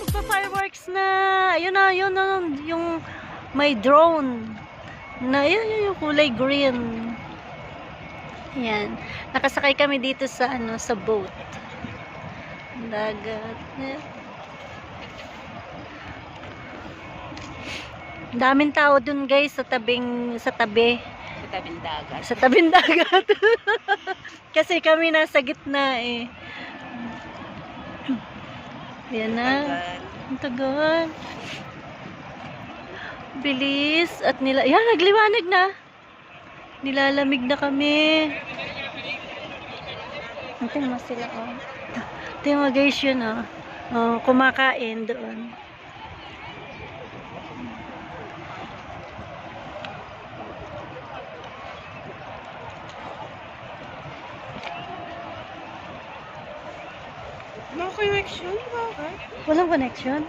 Magpa-fireworks na. Ayun na, yun na, yung may drone. Na, yun yung kulay green. Ayan. Nakasakay kami dito sa, sa boat. Dagat. Daming tao dun guys sa tabi. Sa tabing dagat. Sa tabing dagat. Kasi kami nasa gitna eh. Yan na. Ang tagal. Bilis. At yan, nagliwanag na. Nilalamig na kami. Tingnan mo sila oh. Tingnan mo guys yun oh. Oh, kumakain doon. No connection ba? Walang connection.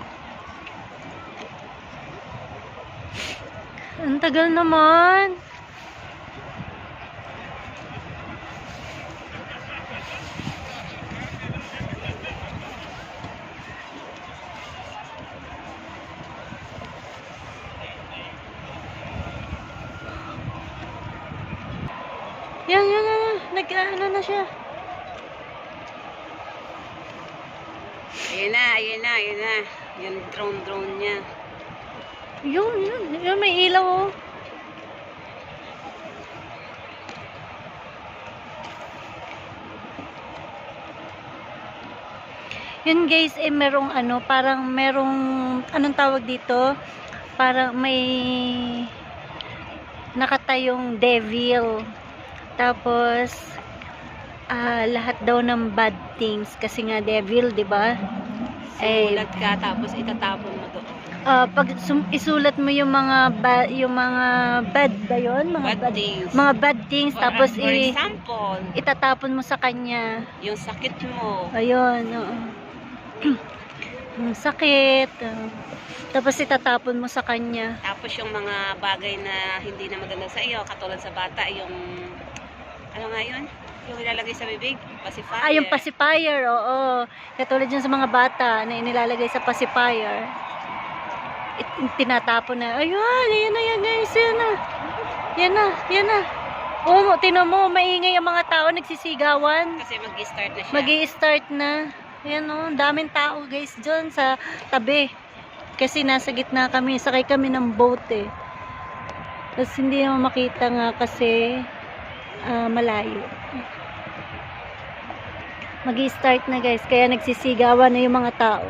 Ang tagal naman. Yan. Nag-ano na siya. Ayun na. Yung drone niya. Yun, may ilaw oh. Yun guys, merong parang merong, anong tawag dito? Parang may nakatayong devil. Tapos, lahat daw ng bad things. Kasi nga devil, di ba? Simulat ka, tapos itatapon mo doon. Pag isulat mo yung mga bad ba yun? Bad things. Mga bad things. Tapos For example, itatapon mo sa kanya. yung sakit mo. Ayun, oo. Yung sakit. Tapos itatapon mo sa kanya. Tapos yung mga bagay na hindi na maganda sa iyo, katulad sa bata, yung ano nga yun? Yung ilalagay sa bibig, pacifier. Yung pacifier, oo. Katulad yun sa mga bata na inilalagay sa pacifier. Tinatapon na. Ayun, yan na guys. Yan na. Oo, tinan mo, maingay ang mga tao, nagsisigawan. Kasi mag-start na siya. Mag-i-start na. Ayan o, daming tao guys dyan sa tabi. Kasi nasa gitna kami, sakay kami ng boat eh. Tapos hindi naman makita nga kasi malayo. Mag-i-start na guys, kaya nagsisigawan na yung mga tao.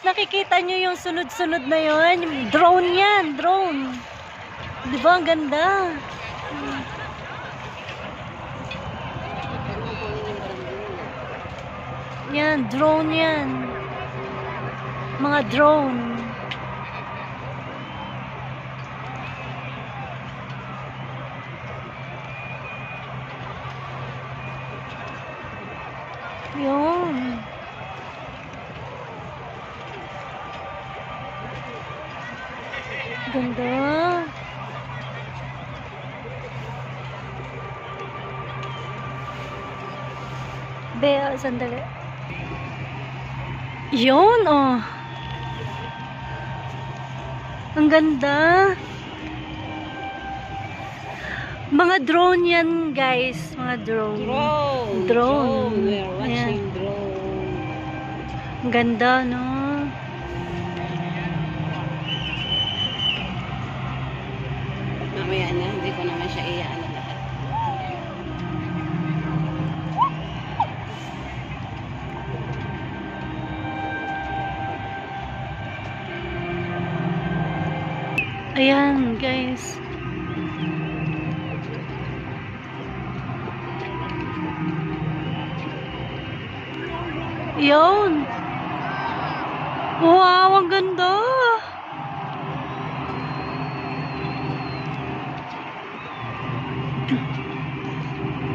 Nakikita nyo yung sunod-sunod na yun? Yung drone yan, drone. Di ba? Ang ganda. Yan, drone yan. Mga drone. Yun. Ganda. Bea, sandali. Yun, oh. Ang ganda. Mga drone yan, guys. Mga drone. Drone. We're watching drone. Ang ganda, no? Mamaya na, hindi ko naman siya iyaano lahat. Ayan, guys. Yun. Wow, ang ganda.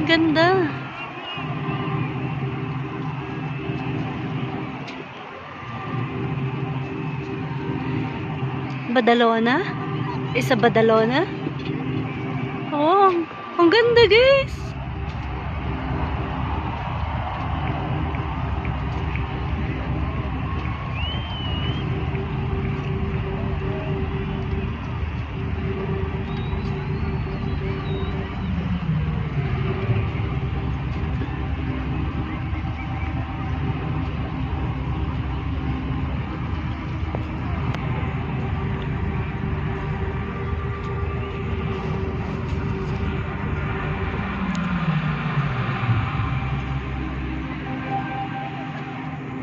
Ganda. Badalona? Isa Badalona? Oh, ang ganda guys.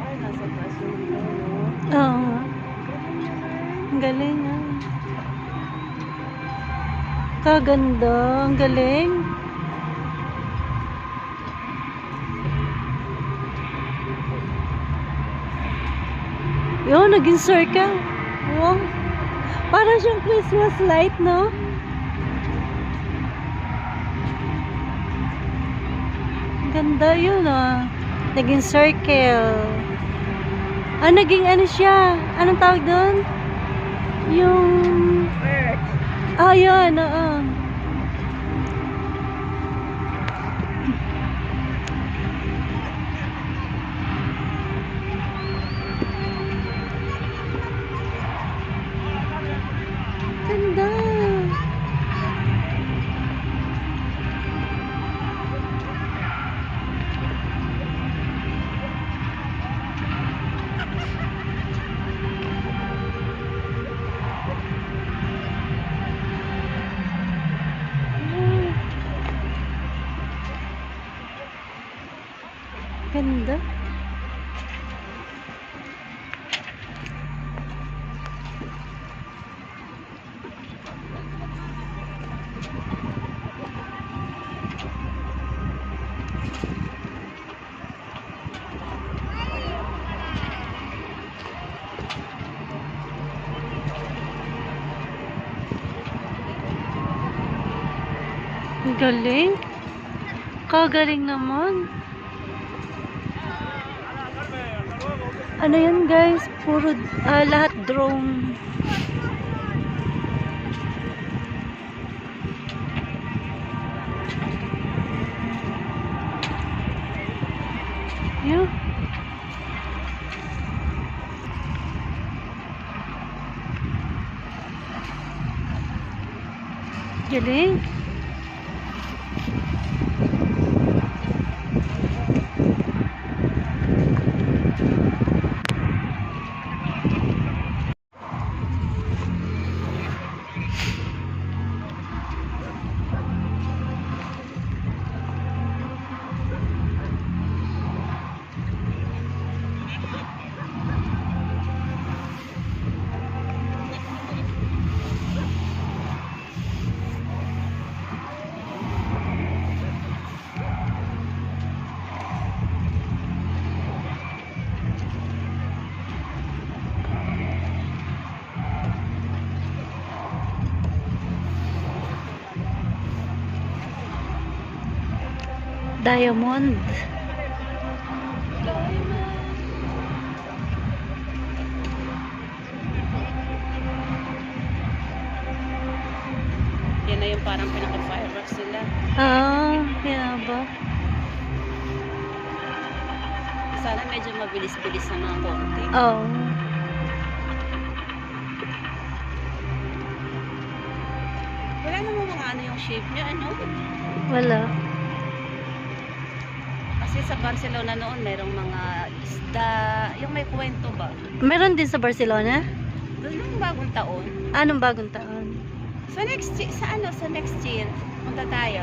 Ay, nasa bus yung Oo. Ang galing ah. Kaganda. Ang galing. Yun, naging circle. Wow. Parang siyang Christmas light, no? Ang ganda yun ah. Naging circle. Ah, naging ano siya? Anong tawag doon? Yung... bird. Ah, yun, oo. Ganda. Ganda. Ang galing. Kagaling naman. Ano yan guys? Puro lahat drone. Yeah. Galing. Diamond. Yan na yung parang pinaka-fireworks nila. Ah, yan ba? Sana medyo mabilis-bilis na mga konti. Oh. Wala namang mga ano yung shape niya, ano? Wala. Kasi sa Barcelona noon, merong mga isda, yung may kwento ba? Meron din sa Barcelona? Doon yung bagong taon. Anong bagong taon? Sa next year, sa next year, punta tayo.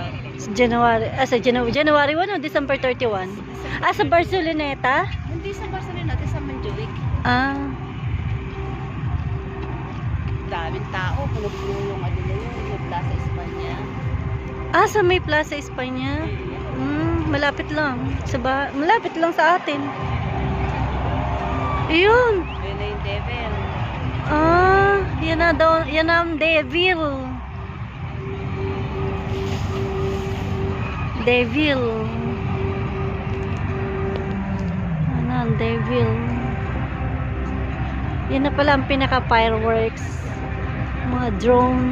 January 1 o December 31? Ah, sa Barceloneta? Hindi sa Barcelona, sa Montjuic. Ah, Daming tao, puno-puno yung ano na yun, yung Plaza España. sa may Plaza España. Malapit lang. Malapit lang sa atin. Ayun. Ayun na yung devil. Ah, yan na daw, yan ang devil. Devil. Ano ang devil? Yan na pala ang pinaka-fireworks. Mga drone.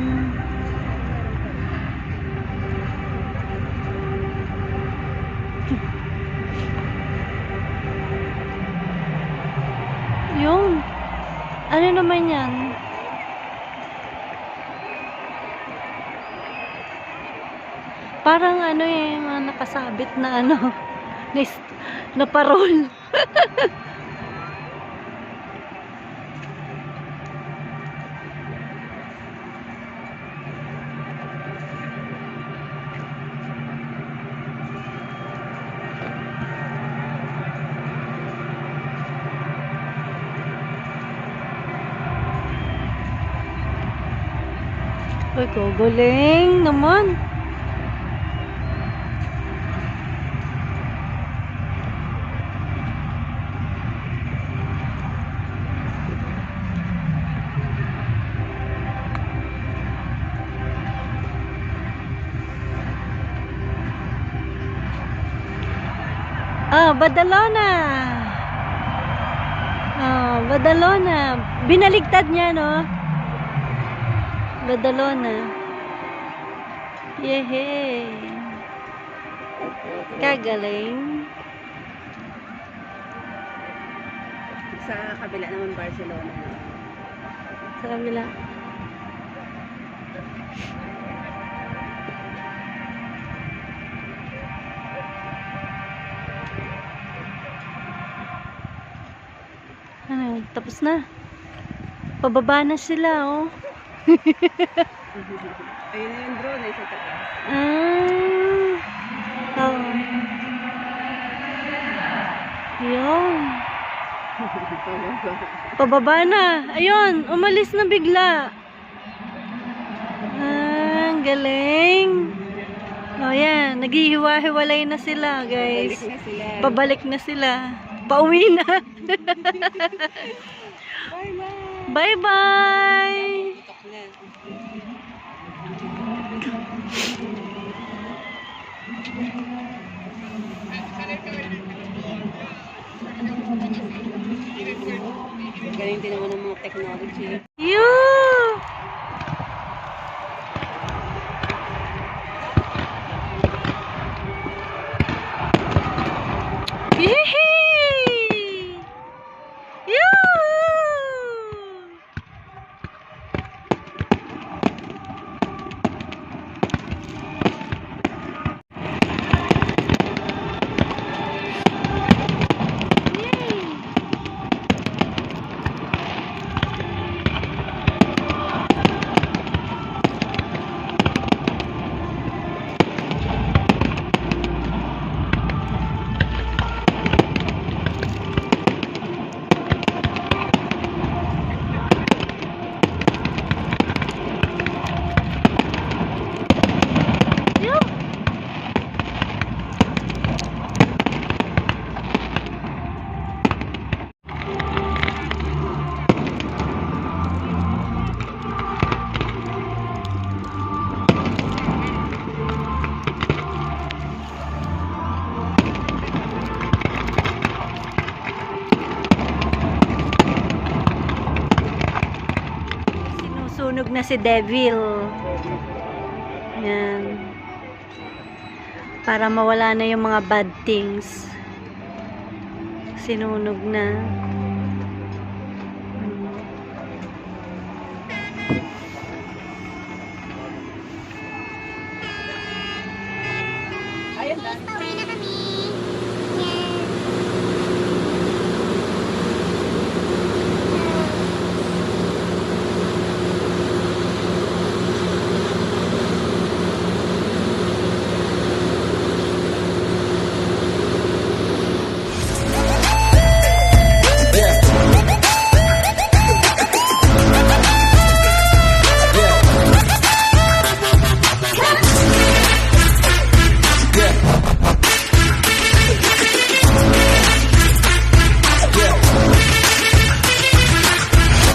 Yun. Ano naman yan? Parang ano eh, mga nakasabit na ano, na parol. Uy, galing naman. Ah, Badalona. Ah, Badalona. Binaligtad niya, no? Badalona. Yehey. Kagaling. Sa kabila naman Barcelona. Sa kabila. Ano, tapos na. Pababa na sila, oh. Ayun na yung drone ay sa taas. Oh. Yun. Pababa na. Ayun, umalis na bigla. Ang galing. Oh, yan. Naghihiwa-hiwalay na sila, guys. Balik na sila. Pabalik na sila. Pauwi na. Bye-bye. Bye-bye. Tutok na. Galing din naman ng mga technology. Yoo! Yehey! Yoo! Sinusunog na si Devil. Yan. Para mawala na yung mga bad things. Sinunog na. Ayun,